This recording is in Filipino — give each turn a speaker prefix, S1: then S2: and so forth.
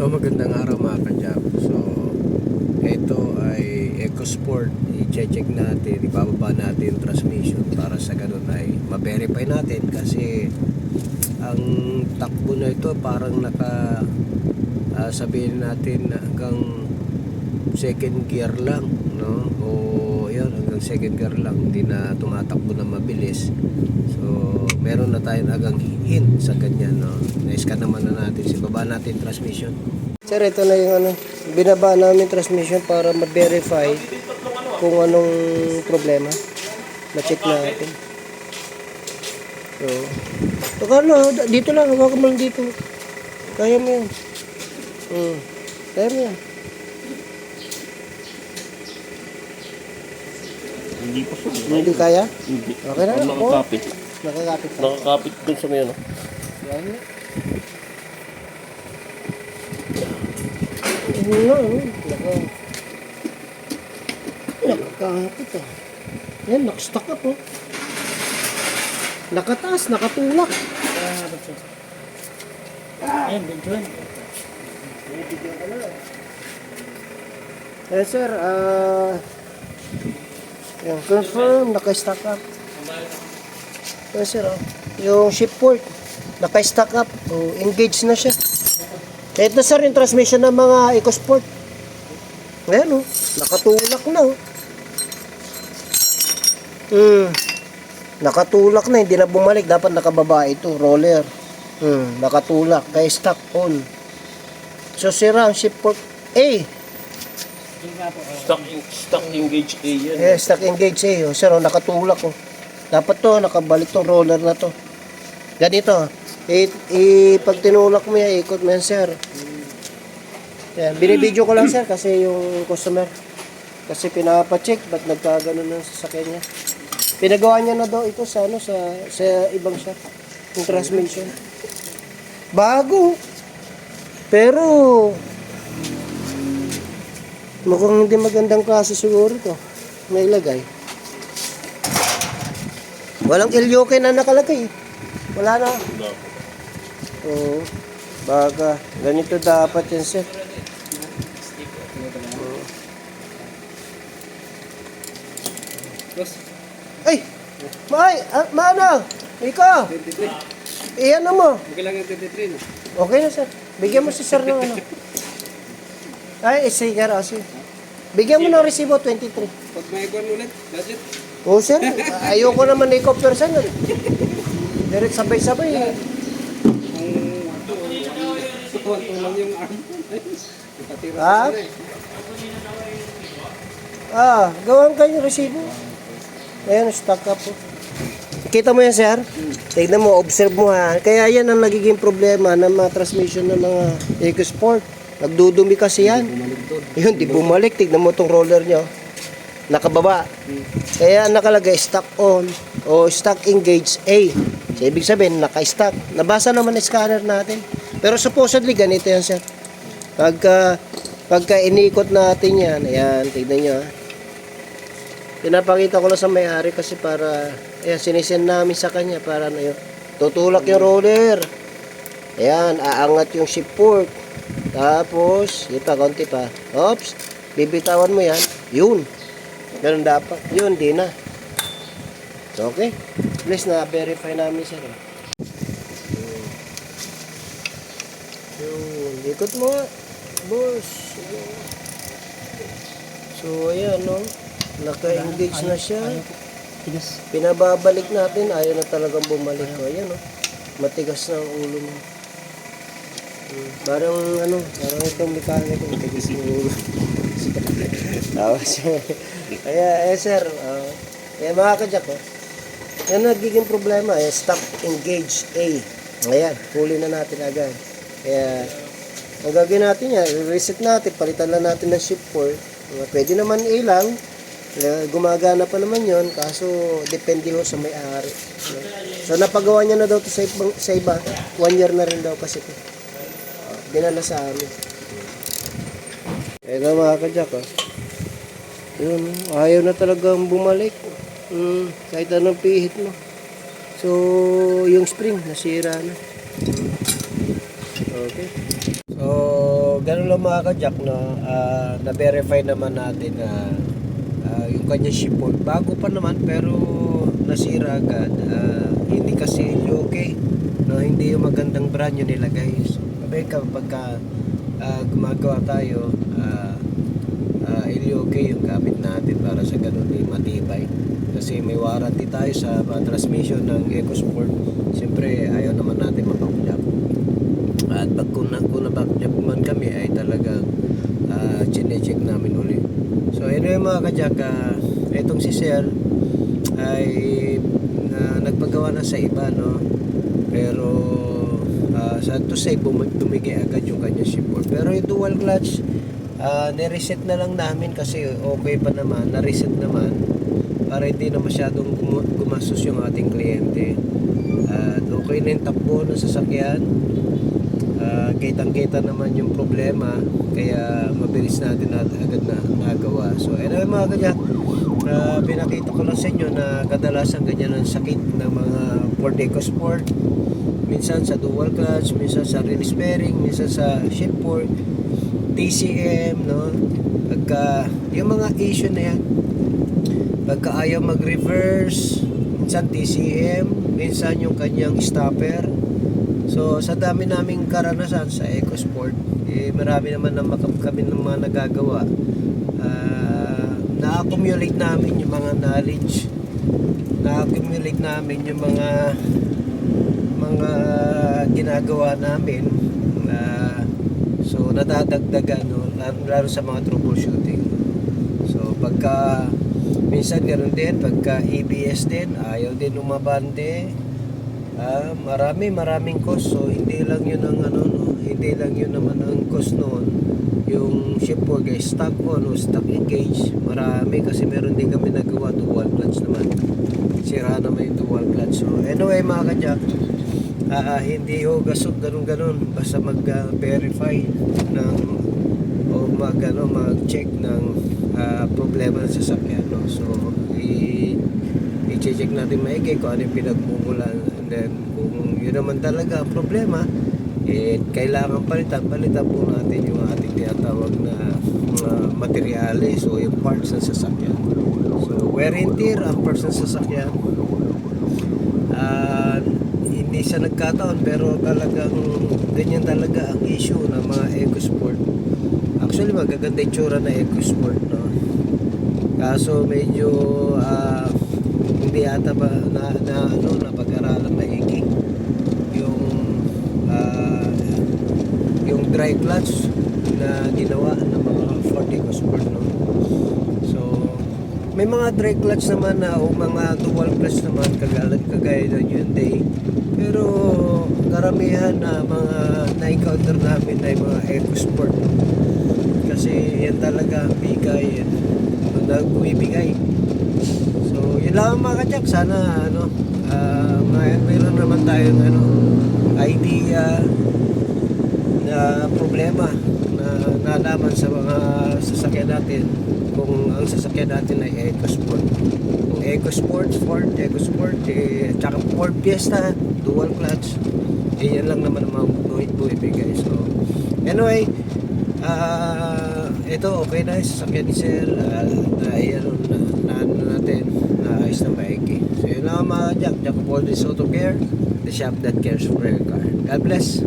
S1: So magandang araw mga kadyap. So ito ay EcoSport. I-check natin, ibababa natin yung transmission para sa ganun ay ma-verify natin kasi ang takbo na ito parang sabihin natin hanggang second gear lang, no? O yun, hanggang second gear lang, hindi na tumatakbo na mabilis. So meron na tayong agang hint sa ganyan, no? Na-scan naman na natin, baba natin transmission. Sir, ito na yung binaba namin transmission para ma-verify kung anong problema. Ma-check natin. So Carlo, dito lang, huwag mo lang dito. Kaya mo yan. Kaya mo yan.
S2: Hindi po siya.
S1: Hindi kaya?
S2: Hindi.
S1: Okay na.
S2: Nakakapit.
S1: Nakakapit ka.
S2: Nakakapit dun sa may ano.
S1: Yan. Ano? Nakakapit ah. Yan, nakastuck up oh. Nakataas, nakatulak.
S2: Ayan, dito yan.
S1: Yes sir, yan, confirm, naka-stack up. Yes sir, yung ship port, naka-stack up, engage na siya. Ito sir, yung transmission ng mga EcoSport. Ayan nakatulak na nakatulak na, hindi na bumalik. Dapat nakababa ito, roller. Nakatulak, kaya stack on. So sira ang ship port A.
S2: Stock engage A yan.
S1: Stock engage A. Sir, nakatulak Dapat to, nakabalik tong roller na to. Ganito. Pag tinulak mo yan, ikot mo yan, sir. Yan, binibidyo ko lang, sir, kasi yung customer. Kasi pinapacheck, ba't nagkaganon ng sasakyan niya. Pinagawa niya na daw ito sa ibang shop. Yung transmission. Bago. Pero, mukhang hindi magandang klase siguro to. May ilagay. Walang ilyuke na nakalagay. Wala na. Oo. Baga. Ganito dapat yan, sir. Ay! Maano? Ikaw! Iyan mo.
S3: Okay lang yung 23, no?
S1: Okay na, sir. Bigyan mo si sir ng ano. Ay, sige, sige. Bigyan mo ng resibo 23.
S3: Pag may ikon ulit, budget.
S1: Oo, sir. Ayoko naman na ikaw person. Direct sabay-sabay.
S3: Kung ito lang yung arm. Napatira
S1: Ah?
S3: sa
S1: Gawan kayo yung resibo. Ayan, stock up po. Kita mo yan, sir? Tignan mo, observe mo ha. Kaya yan ang nagiging problema ng mga transmission ng mga EcoSport. Nagdudumi kasi yan. Yun, di bumalik. Tignan mo itong roller nyo. Nakababa. Kaya nakalagay stock on o stock engage A. So, ibig sabihin, naka-stock. Nabasa naman ang scanner natin. Pero supposedly, ganito yan, sir. Pagka inikot natin yan, ayan, tignan nyo ha. Pinapakita ko lang sa may-ari kasi para, ayan, sinisend namin sa kanya para na yun. Tutulak yung roller. Ayan, aangat yung ship port. Tapos, ito, konti pa. Oops, bibitawan mo yan. Yun. Ganun dapat. Yun, di na. Okay. Please na-verify namin siya. Yun. Ikot mo nga. Boss. So, ayan, no. Naka-engage na siya. Pinababalik natin. Ayaw na talagang bumalik. O, ayan, no. Matigas na ang ulo mo. Parang itong mekaniko. Matigas yung ulo. Tapos, kaya, sir, kaya mga kadyak, yan nagiging problema, stock engage A. Ayan, huli na natin agad. Kaya, ang gagawin natin yan, reset natin, palitan lang natin ng ship port. Pwede naman A lang, gumagana pa naman yon, kaso depende ho sa may-ari. So, napagawa niya na daw ito sa iba, 1 year na rin daw kasi ito. Dinala sa amin. Kaya mga kadyak, yun, ayaw na talagang bumalik. Kahit anong pihit mo. So, yung spring, nasira na. Okay. So, ganun lang mga ka-jack, no? Na-verify naman natin na yung kanyang shipboard bago pa naman pero nasira agad. Hindi kasi okay, no? Hindi yung magandang brand yung nilagay. So, kapag gumagawa tayo, okay yung gamit natin para sa ganun matibay. Kasi may warranty tayo sa mga transmission ng EcoSport. Siyempre, ayaw naman natin mapakjak. At pag kung nabakjak man kami ay talagang chinecheck namin uli. So anyway mga kajak, itong si Sir ay nagpagawa na sa iba, no? Pero sad to say, tumigay agad yung kanya shipboard. Pero yung dual clutch, nireset na lang namin kasi okay pa naman, na-reset naman para hindi na masyadong gumastos yung ating kliyente. At okay na yung takbo ng sasakyan. Kitang-kita naman yung problema, kaya mabilis natin agad na nagawa. So anyway mga kajak, pinakita ko lang sa inyo na kadalasan ganyan ang sakit ng mga Ford EcoSport. Minsan sa dual clutch, minsan sa release bearing, minsan sa shipboard, TCM, no? Pagka yung mga issue na yan, pagka ayaw mag-reverse, minsan TCM, minsan yung kanyang stopper. So sa dami naming karanasan sa EcoSport, marami naman na kami ng mga nagagawa. Na-accumulate namin yung mga knowledge, na-accumulate namin yung mga ginagawa namin. So nadadagdagan, no? Lalo sa mga troubleshooting. So pagka minsan ganoon din, pagka ABS din ayaw din umabante, maraming cost. So hindi lang yun ang hindi lang yun naman ang cost noon. Yung shipboard ay stock on o stock engage, marami kasi meron din kami nagawa dual clutch naman, sira naman yung dual clutch. So anyway mga kajak, hindi ho gasog ganun basta mag-verify ng o mag-check ng problema ng sasakyan, no? So i-check natin maigi kung ano yung pinagmumulan, and then kung yun naman talaga ang problema, kailangan palitan po natin yung ating tinatawag na materyales o yung parts ng sasakyan. So wear and tear ang parts ng sasakyan. Hindi siya nagkataon pero talagang ganyan talaga ang issue ng mga EcoSport. Actually magaganda yung tsura na EcoSport, no? Kaso medyo hindi ata ba napag-aralan maigi yung dry clutch na ginawa ng mga Ford EcoSport, no? So may mga dry clutch naman na o mga dual clutch naman kagaya ng Hyundai, pero karamihan na mga na-encounter namin ay mga EcoSport kasi yan talaga ang bigay nagbibigay. So yun lang mga kajak, sana mayroon naman tayong idea na problema na nalaman sa mga sasakyan natin kung ang sasakyan natin ay EcoSport. Kung EcoSport, Ford EcoSport, tsaka Ford Fiesta dual clutch, yan lang naman ang mga buibigay. So anyway, ito okay na yung sasakyan ni Sir, natin naayos na maigi. So yun lang mga Jack of all this auto care, the shop that cares for your car. God bless.